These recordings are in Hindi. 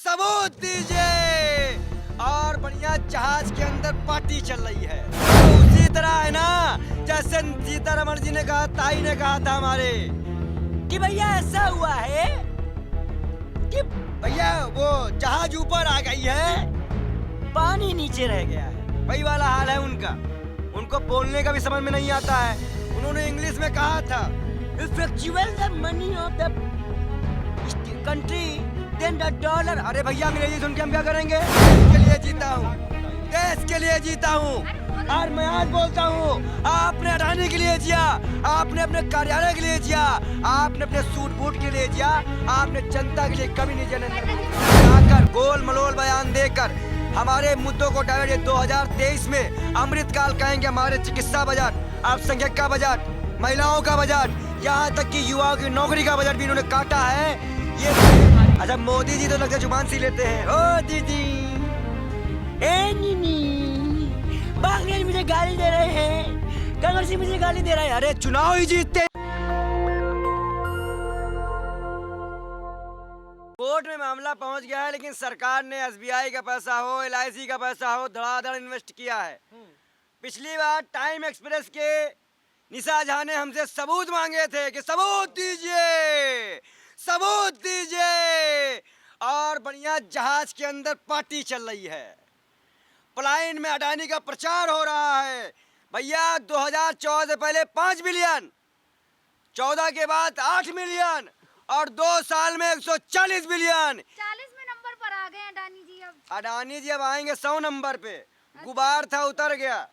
सबूत दीजिए। और बढ़िया जहाज के अंदर पार्टी चल रही है, तो उसी तरह है ना जैसे सीतारमण जी ने कहा, ताई ने कहा था हमारे कि भैया ऐसा हुआ है कि भैया वो जहाज ऊपर आ गई है, पानी नीचे रह गया है। वही वाला हाल है उनका। उनको बोलने का भी समझ में नहीं आता है। उन्होंने इंग्लिश में कहा था, if actual the money of the country then the dollar. अरे भैया अंग्रेजी सुन के हम क्या करेंगे? देश के लिए जीता हूँ, देश के लिए जीता हूँ। और मैं आज बोलता हूँ, आपने अडानी के लिए जिया, आपने अपने कार्यालय के लिए जिया, आपने अपने सूट बूट के लिए जिया, आपने जनता के लिए कभी नहीं जिया। गोल मलोल बयान देकर हमारे मुद्दों को डायवर्ट 2023 में अमृतकाल कहेंगे। हमारे चिकित्सा बजट, अल्पसंख्यक का बजट, महिलाओं का बजट, यहाँ तक कि युवाओं की नौकरी का बजट भी इन्होंने काटा है। ये अच्छा, मोदी जी तो लगता है जुबान सी लेते हैं। ओ दीदी, ए नीनी, बांग्लादेश मुझे गाली दे रहे हैं, कांग्रेस जी मुझे गाली दे रहे हैं। अरे चुनाव ही जीतते। कोर्ट में मामला पहुंच गया है, लेकिन सरकार ने एसबीआई का पैसा हो, एलआईसी का पैसा हो, धड़ाधड़ इन्वेस्ट किया है। पिछली बार टाइम एक्सप्रेस के निशा झा ने हमसे सबूत मांगे थे कि सबूत दीजिए, सबूत दीजिए। और बढ़िया जहाज के अंदर पार्टी चल रही है, प्लाइन में अडानी का प्रचार हो रहा है। भैया 2014 से पहले 5 बिलियन, 14 के बाद 8 मिलियन और 2 साल में 140 बिलियन। 40 में नंबर पर आ गए अडानी जी। अडानी जी अब आएंगे 100 नंबर पे। गुबार था उतर गया,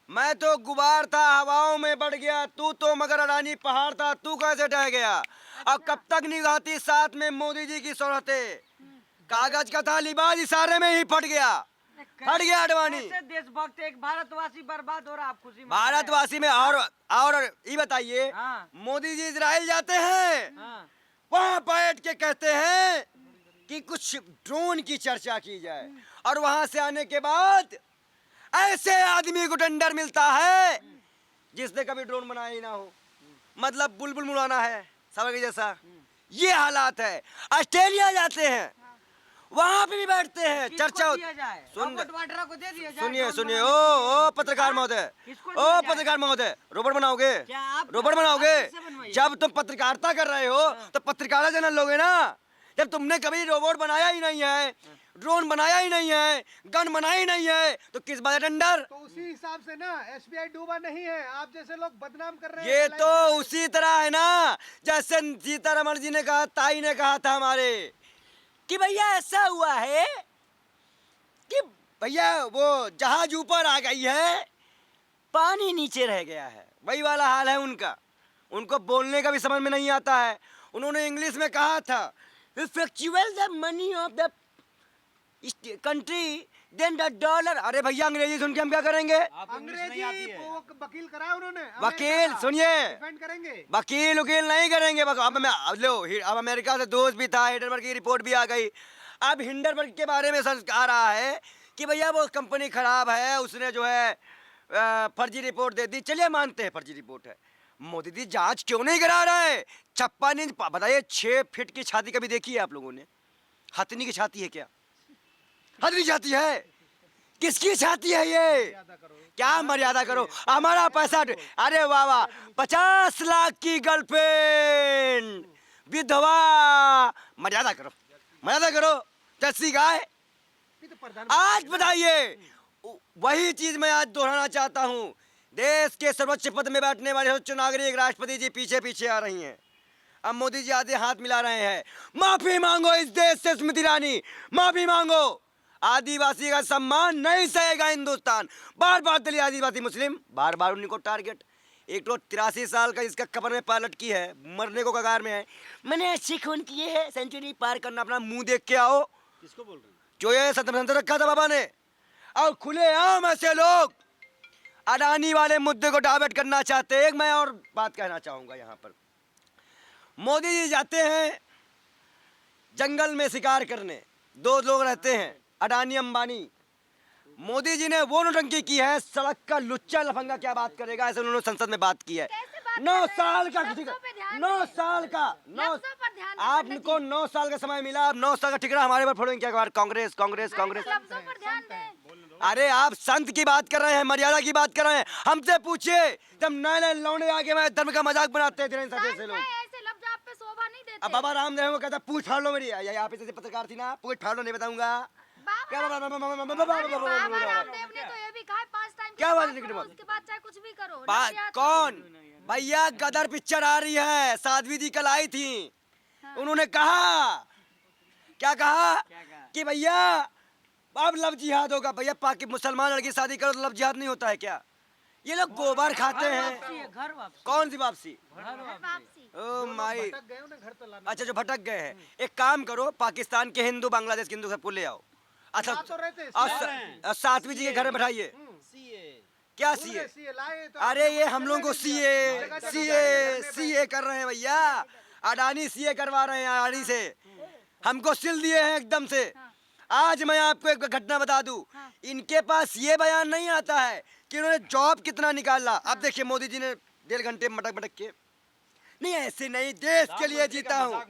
मैं तो गुबार था हवाओं में बढ़ गया। तू तो मगर अडानी पहाड़ था, तू कैसे ढह गया? अब कब तक निगाहती साथ में मोदी जी की शोहरतें? कागज का था लिबास इशारे में ही फट गया, फट गया अडवाणी। देशभक्त एक भारतवासी बर्बाद हो रहा, आप खुशी भारतवासी में। और ये बताइए, मोदी जी इजराइल जाते हैं, वहाँ बैठ के कहते हैं कि कुछ ड्रोन की चर्चा की जाए, और वहां से आने के बाद ऐसे आदमी को टेंडर मिलता है जिसने कभी ड्रोन बनाया ही ना हो। मतलब बुलबुल उड़ाना है सब के जैसा। ये हालात है। ऑस्ट्रेलिया जाते हैं, वहां पे भी बैठते हैं, चर्चा। सुनिए सुनिए, ओ पत्रकार महोदय, ओ पत्रकार महोदय, रोबोट बनाओगे? रोबोट बनाओगे? जब तुम पत्रकारिता कर रहे हो तो पत्रकारिता जनरल लोगे ना। जब तुमने कभी रोबोट बनाया ही नहीं है, ड्रोन बनाया ही नहीं है, गन बनाया ही नहीं है, तो किस बात है टेंडर? तो उसी हिसाब से ना एसबीआई डूबा नहीं है, आप जैसे लोग बदनाम कर रहे हैं। ये तो उसी तरह है ना जैसे सीतारमण जी ने कहा, ताई ने कहा था हमारे कि भैया ऐसा हुआ है कि भैया वो जहाज ऊपर आ गई है, पानी नीचे रह गया है। वही वाला हाल है उनका। उनको बोलने का भी समझ में नहीं आता है। उन्होंने इंग्लिश में कहा था, if actual the money of the country then the dollar. अरे भैया अंग्रेजी सुन के हम क्या करेंगे? अंग्रेजी वकील कराया उन्होंने। वकील सुनिए, डिफेंड करेंगे, वकील वकील नहीं करेंगे। अब अमेरिका से दोस्त भी था, हिंडनबर्ग की रिपोर्ट भी आ गई। अब हिंडनबर्ग के बारे में सच आ रहा है कि भैया वो कंपनी खराब है, उसने जो है फर्जी रिपोर्ट दे दी। चलिए मानते हैं फर्जी रिपोर्ट है, मोदी जी जांच क्यों नहीं करा रहे? 56 इंच बताइए, 6 फीट की छाती कभी देखी है आप लोगों ने? हथनी की छाती है क्या? हथनी छाती है? किसकी छाती है ये? क्या मर्यादा करो, हमारा पैसा। अरे वाह वाह, 50 लाख की गर्लफ्रेंड, विधवा, मर्यादा करो, मर्यादा करो। जैसी गाय। आज बताइए, वही चीज मैं आज दोहराना चाहता हूँ। देश के सर्वोच्च पद में बैठने वाले सर्वोच्च नागरिक राष्ट्रपति जी पीछे पीछे आ रही हैं। अब मोदी जी आधे हाथ मिला रहे हैं। माफी मांगो इस देश से स्मृति ईरानी, माफी मांगो। आदिवासी का सम्मान नहीं सहेगा हिंदुस्तान। बार बार दलित, आदिवासी, मुस्लिम, बार बार उन्हीं को टारगेट। एक तो 83 साल का इसका कब्र में पायलट की है, मरने को कगार में है। मैंने अच्छी खून किए है, सेंचुरी पार करना, अपना मुंह देख के आओ। किसको बोल रहे हैं? जो ये सत्तर रखा था बाबा ने। और खुले आम ऐसे लोग अडानी वाले मुद्दे को डाइवर्ट करना चाहते हैं। एक मैं और बात कहना चाहूंगा यहाँ पर। मोदी जी जाते हैं जंगल में शिकार करने, 2 लोग रहते हैं, अडानी अंबानी। मोदी जी ने वो नौटंकी की है, सड़क का लुच्चा लफंगा क्या बात करेगा, ऐसे उन्होंने संसद में बात की है। बात 9 कर रहे साल हैं, का लफ्जों पे ध्यान 9 दें। साल का 9 लफ्जों पर ध्यान दें, आपको 9 साल का समय मिला। आप 9 साल का ठिकरा हमारे पर फोड़ेंगे क्या? कांग्रेस कांग्रेस अरे कांग्रेस। तो लफ्जों पर ध्यान दें। अरे आप संत की बात कर रहे हैं, मर्यादा की बात कर रहे हैं। हमसे पूछिए, जब नए नए लौंडे आके मैं धर्म का मजाक बनाते थे संत ऐसे लोग। है, ऐसे लफ्ज आप पे शोभा नहीं देते। अब बाबा रामदेव को कहता पूछ फाड़ लो मेरी, यहाँ पे जैसे पत्रकार थी ना, पूछ फाड़ लो नहीं बताऊंगा। क्या बाबा रामदेव ने तो ये भी कहा 5 टाइम क्या बात है, करो, उसके बाद चाहे कुछ भी करो। बात नजरिया तो- कौन? भैया गदर पिक्चर आ रही है, साध्वी जी कल आई थी। हाँ। उन्होंने कहा, क्या कहा क्या कहा? कि भैया अब लव जिहाद होगा। भैया पाकि मुसलमान लड़की शादी करो तो लव जिहाद नहीं होता है क्या? ये लोग गोबर खाते वापसी हैं। है, घर वापसी। कौन सी वापसी? घर घर वापसी। वापसी। ओ माई, भटक गए उन्हें घर तो लाना। अच्छा जो भटक गए हैं, एक काम करो, पाकिस्तान के हिंदू, बांग्लादेश के हिंदू सबको ले आओ। अच्छा ला तो रहे थे, और ला रहे हैं। और साध्वी जी के घर में बैठाइए। क्या भूल सीए? गए, सीए लाए तो अरे आपने ये मुझे हम लोगों को जगह नहीं दिया। सीए जगह सीए जगह सीए कर रहे हैं भैया। अडानी सीए करवा रहे हैं अडानी से, हमको सिल दिए हैं एकदम से। आज मैं आपको एक घटना बता दूं, हाँ। इनके पास ये बयान नहीं आता है कि उन्होंने जॉब कितना निकाला। अब देखिए मोदी जी ने 1.5 घंटे में मटक मटक के, नहीं ऐसे नहीं, देश के लिए जीता हूँ,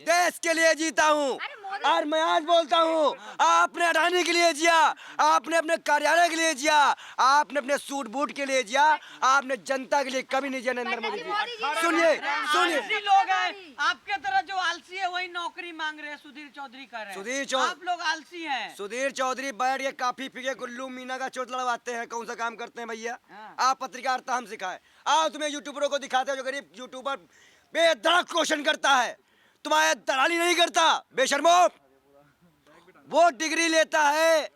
देश के लिए जीता हूँ। अरे मोदी- और मैं आज बोलता हूँ, आपने अडानी के लिए जिया, आपने अपने कार्यालय के लिए जिया, आपने अपने सूट बूट के लिए जिया, आपने जनता के लिए कभी नहीं जिया। नरेंद्र मोदी मोदी जी ने जी सुनिए कहा- सुनिए, आलसी लोग हैं, आपके तरह जो आलसी है वही नौकरी मांग रहे हैं। सुधीर चौधरी कर रहे हैं। सुधीर चौधरी- आप लोग आलसी हैं। सुधीर चौधरी बैठ के काफी पी के कुल्लू मीना का चोट लड़वाते हैं। कौन सा काम करते हैं भैया? हाँ। आप पत्रकारिता हम सिखाए। आओ तुम्हें यूट्यूबरों को दिखाते हो, जो गरीब यूट्यूबर बेधड़क क्वेश्चन करता है, तुम्हारे दलाली नहीं करता बेशर्मो। वो डिग्री लेता है,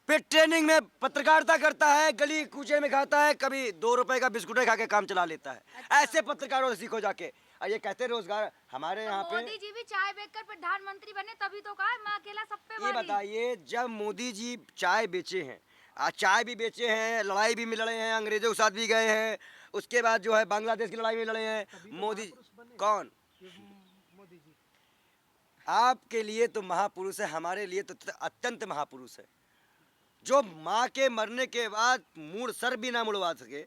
फिर ट्रेनिंग में पत्रकारिता करता है, गली कूचे में खाता है, कभी 2 रुपए का बिस्कुट खा के काम चला लेता है। ऐसे पत्रकारों से सीखो जाके। और ये कहते हैं रोजगार हमारे यहाँ तो पे। मोदी जी भी चाय बेचकर प्रधानमंत्री बने, तभी तो कहा मैं अकेला सब पे ये भारी। बताइए, जब मोदी जी चाय बेचे हैं, आज चाय भी बेचे हैं, लड़ाई भी में लड़े हैं, अंग्रेजों के साथ भी गए हैं, उसके बाद जो है बांग्लादेश की लड़ाई में लड़े हैं। मोदी कौन? मोदी जी आपके लिए तो महापुरुष है, हमारे लिए तो अत्यंत महापुरुष है। जो माँ के मरने के बाद मुड़ सर भी ना मुड़वा सके,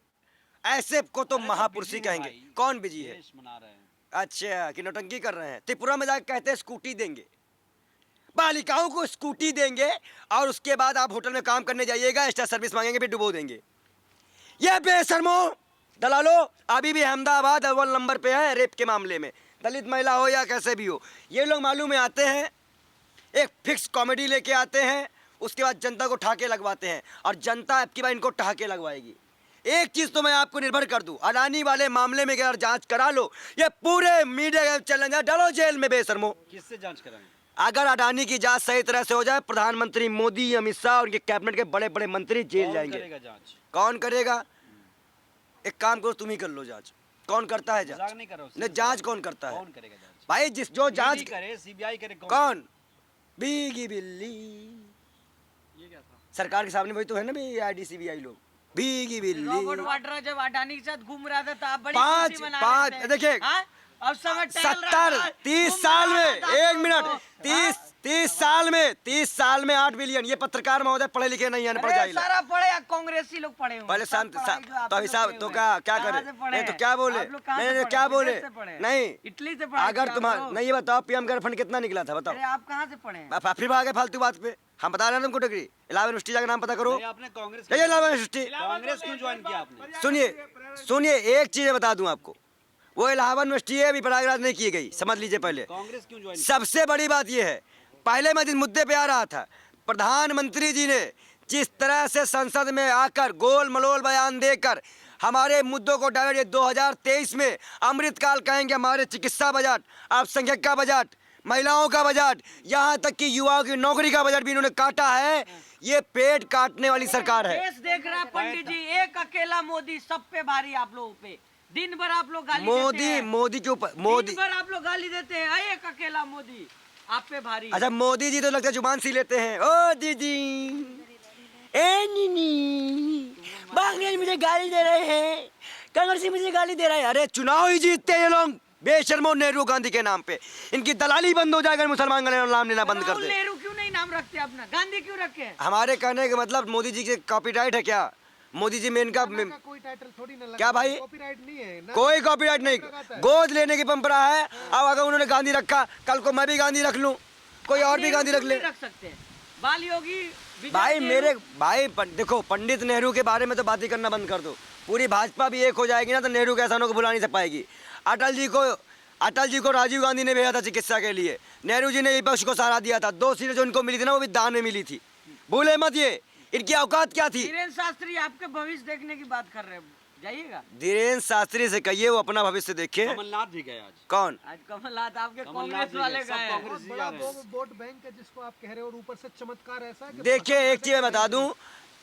ऐसे को तो महापुरुष ही कहेंगे। कौन बिजी है? मना रहे हैं। अच्छा कि नौटंकी कर रहे हैं। त्रिपुरा में जाकर कहते हैं स्कूटी देंगे, बालिकाओं को स्कूटी देंगे, और उसके बाद आप होटल में काम करने जाइएगा, एक्स्ट्रा सर्विस मांगेंगे, फिर डुबो देंगे। ये बेशर्मो दलालो अभी भी अहमदाबाद अव्वल नंबर पे है रेप के मामले में, दलित महिला हो या कैसे भी हो। ये लोग मालूम है आते हैं, एक फिक्स कॉमेडी लेके आते हैं, उसके बाद जनता को ठहाके लगवाते हैं, और जनता आपकी बार इनको ठहाके लगवाएगी। एक चीज तो मैं आपको निर्भर कर दूं, अडानी वाले मामले में अगर जांच करा लो, ये पूरे मीडिया चैलेंज डालो जेल में बेशर्मो। किससे जांच कराएंगे? अगर अडानी की जांच सही तरह से हो जाए, प्रधानमंत्री मोदी, अमित शाह और उनके कैबिनेट के बड़े बड़े मंत्री जेल जाएंगे। जांच? कौन करेगा? एक काम करो, तुम ही कर लो जांच। कौन करता है जांच? नहीं करो। नहीं, जांच कौन करता है? कौन करेगा जांच? भाई जिस जो जांच करे, सीबीआई करे, कौन? भीगी बिल्ली। ये क्या था? सरकार के सामने वही तो है ना भाई, ईडी सीबीआई लोग। भीगी रॉबर्ट बिल्ली। वाड्रा जब अडानी के साथ घूम रहा था तो आप बड़ी पाँच- खुशी मना पाँच- रहे थे। देखिए, हाँ? अब समय टहल रहा 70 था, 30 घूम साल रहा में, था, एक मिनट, हाँ? 30 साल में 8 बिलियन। ये पत्रकार महोदय पढ़े लिखे नहीं, अनपढ़ अरे जाहिल है। सारा पढ़े या कांग्रेसी लोग पढ़े होंगे। पहले सब शांत पढ़ाई जो आप तो लोग हिसाब किए तो हुए क्या हैं। क्या कहाँ करे? से पढ़े नहीं हैं? तो क्या बोले? आप लोग कहाँ नहीं से नहीं पढ़े? क्या बोले? विदेश से पढ़े हैं? नहीं, इटली से पढ़े अगर हैं तुम्हारा आप लोग? नहीं, ये बताओ पीएम का फंड कितना निकला था, बताओ। अरे आप कहाँ से पढ़े हैं? आप फिर भागे फालतू बात पे। हम बता रहे हैं तुमको डिग्री, इलाहाबाद यूनिवर्सिटी जाकर नाम पता करो। आपने कांग्रेस ये इलाहाबाद यूनिवर्सिटी। कांग्रेस क्यों ज्वाइन किया आपने? सुनिए एक चीज बता दूं आपको, वो इलाहाबाद यूनिवर्सिटी है, अभी प्रयागराज नहीं की गई, समझ लीजिए पहले। कांग्रेस क्यों ज्वाइन? सबसे बड़ी बात यह है, पहले मैं जिस मुद्दे पे आ रहा था, प्रधानमंत्री जी ने जिस तरह से संसद में आकर गोल मलोल बयान देकर हमारे मुद्दों को डायवर्ट, ये 2023 में अमृतकाल कहेंगे, हमारे चिकित्सा बजट, अल्पसंख्यक का बजट, महिलाओं का बजट, यहाँ तक कि युवाओं की नौकरी का बजट भी इन्होंने काटा है। ये पेट काटने वाली सरकार है। देश देख रहा है पंडित जी, एक अकेला मोदी सब पे भारी, आप लोगों पे। दिन भर आप लोग गाली देते हैं। मोदी के ऊपर मोदी, दिन भर आप लोग गाली देते हैं, एक अकेला मोदी आप पे भारी। अच्छा मोदी जी तो लगता है जुबान सी लेते हैं। ओ दीदी, ए नीनी, बांग्लादेश मुझे गाली दे रहे हैं, कांग्रेस मुझे गाली दे रहे हैं। अरे चुनाव ही जीतते हैं ये लोग बेशर्मो, नेहरू गांधी के नाम पे। इनकी दलाली बंद हो जाएगा, मुसलमान का नाम लेना बंद कर राहुल दे। नेहरू क्यों नहीं नाम रखते अपना? गांधी क्यों रखे? हमारे कहने का मतलब मोदी जी के कॉपीराइट है क्या? मोदी जी में इनका का कोई टाइटल थोड़ी ना लगा। क्या भाई? कॉपीराइट नहीं है ना, कोई कॉपीराइट नहीं, गोद लेने की परंपरा है। अब अगर उन्होंने गांधी रखा, कल को मैं भी गांधी रख लूं, कोई और भी गांधी रख ले। रख सकते हैं बाल योगी भाई मेरे भाई देखो, पंडित नेहरू के बारे में तो बात ही करना बंद कर दो। पूरी भाजपा भी एक हो जाएगी ना तो नेहरू के एहसानों को भुला नहीं पाएगी। अटल जी को राजीव गांधी ने भेजा था चिकित्सा के लिए, नेहरू जी ने विपक्ष को सहारा दिया था। 2 सीटें जो उनको मिली थी ना वो भी दान में मिली थी, भूले मत ये। इनकी औकात क्या थी? धीरेन्द्र शास्त्री आपके भविष्य देखने की बात कर रहे हैं, जाइएगा। धीरेन्द्र शास्त्री से कहिए वो अपना भविष्य देखे। कमलनाथ भी गए आज। कौन? आज कमलनाथ आपके कमलनाथ कांग्रेस भी वाले गए, सब गए हैं। कांग्रेस बहुत बड़ा वोट बैंक है जिसको आप कह रहे हो, और ऊपर से चमत्कार ऐसा है कि देखिए एक चीज मैं बता दूं,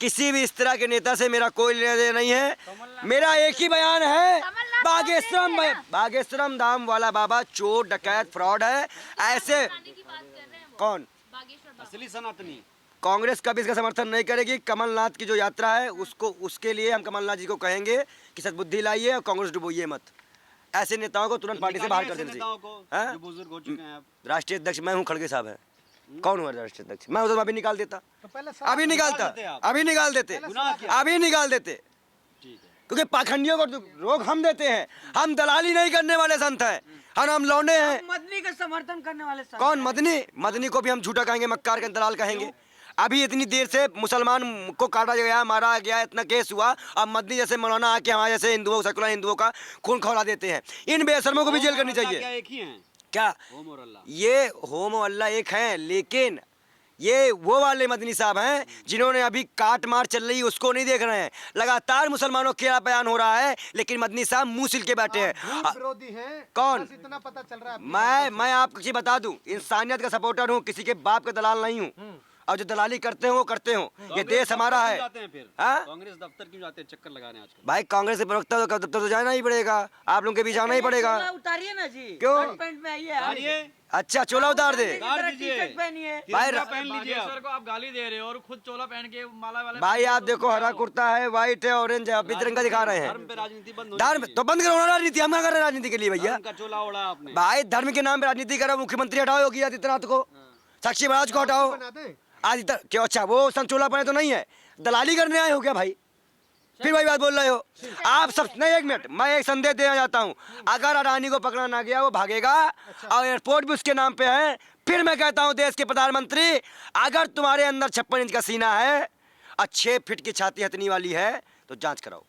किसी भी इस तरह के नेता से मेरा कोई लेना देना नहीं है। मेरा एक ही बयान है, बागेश्वरम धाम वाला बाबा चोर डकैत फ्रॉड है। ऐसे कौन? असली सनातनी कांग्रेस कभी इसका समर्थन नहीं करेगी। कमलनाथ की जो यात्रा है उसके लिए हम कमलनाथ जी को कहेंगे कि सद्बुद्धि लाइए और कांग्रेस डुबोइए मत। ऐसे नेताओं को तुरंत पार्टी से बाहर कर देना चाहिए। जो बुजुर्ग हो चुके हैं अब। राष्ट्रीय अध्यक्ष मैं हूँ, खड़गे साहब है। कौन हुआ राष्ट्रीय अध्यक्ष? मैं उधर अभी निकाल देता, तो पहले अभी निकालता, अभी निकाल देते, अभी निकाल देते, क्योंकि पाखंडियों को रोक हम देते हैं। हम दलाली नहीं करने वाले संत हैं, हम लौंडे हैं। मदनी का समर्थन करने वाले संत कौन? हैं। मदनी को भी हम झूठा कहेंगे, मक्कार के दलाल कहेंगे। अभी इतनी देर से मुसलमान को काटा गया, मारा गया, इतना केस हुआ, अब मदनी जैसे मौलाना आके हमारे जैसे हिंदुओं, सेकुलर हिंदुओं का खून खौला देते हैं। इन बेशर्मों को भी जेल करनी चाहिए। क्या एक ही हैं? क्या ओम और अल्लाह? ये होम और अल्लाह एक हैं, लेकिन ये वो वाले मदनी साहब हैं जिन्होंने अभी काट मार चल रही है उसको नहीं देख रहे हैं। लगातार मुसलमानों के खिलाफ बयान हो रहा है, लेकिन मदनी साहब मुंह सिल के बैठे हैं। धूल विरोधी हैं। कौन? बस इतना पता चल रहा है। मैं आपको चीज बता दूं, इंसानियत का सपोर्टर हूँ, किसी के बाप का दलाल नहीं हूँ। और जो दलाली करते हो वो करते हो, ये देश हमारा है। हाँ? कांग्रेस दफ्तर क्यों जाते हैं चक्कर लगाने आजकल? भाई कांग्रेस के प्रवक्ता तो दफ्तर तो जाना ही पड़ेगा, आप लोगों के बीच आना ही पड़ेगा। चोला उतारिए ना जी, क्यों? शर्ट पैंट में आइए। अच्छा चोला उतार दे टी-शर्ट पहनिए। भाई। पहन लीजिए आप। को आप गाली दे रहे हो और खुद चोला पहन के माला वाला। भाई आप देखो, हरा कुर्ता है, व्हाइट है, ऑरेंज है, आप तिरंगा दिखा रहे हैं। धर्म पे राजनीति बंद धर्म तो बंद करो ना, राजनीति हम क्या कर रहे हैं राजनीति के लिए भैया? का चोला ओढ़ा आपने। भाई धर्म के नाम पे राजनीति करो। मुख्यमंत्री हटाओ योगी आदित्यनाथ को, साक्षी महाराज को हटाओ। बना दें। आज क्यों? अच्छा वो संचोला पड़े तो नहीं है, दलाली करने आए हो क्या भाई? फिर वही बात बोल रहे हो आप सब। नहीं, एक मिनट, मैं एक संदेश देना चाहता हूँ। अगर अडानी को पकड़ा ना गया वो भागेगा और एयरपोर्ट भी उसके नाम पे है। फिर मैं कहता हूँ देश के प्रधानमंत्री, अगर तुम्हारे अंदर 56 इंच का सीना है और 6 फीट की छाती हथनी वाली है तो जांच कराओ।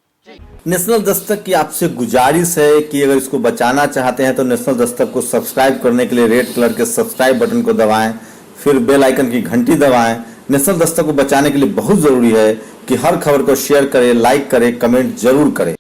नेशनल दस्तक की आपसे गुजारिश है कि अगर इसको बचाना चाहते हैं तो नेशनल दस्तक को सब्सक्राइब करने के लिए रेड कलर के सब्सक्राइब बटन को दबाएं, फिर बेल आइकन की घंटी दबाएं। नेशनल दस्तक को बचाने के लिए बहुत जरूरी है कि हर खबर को शेयर करें, लाइक करें, कमेंट जरूर करें।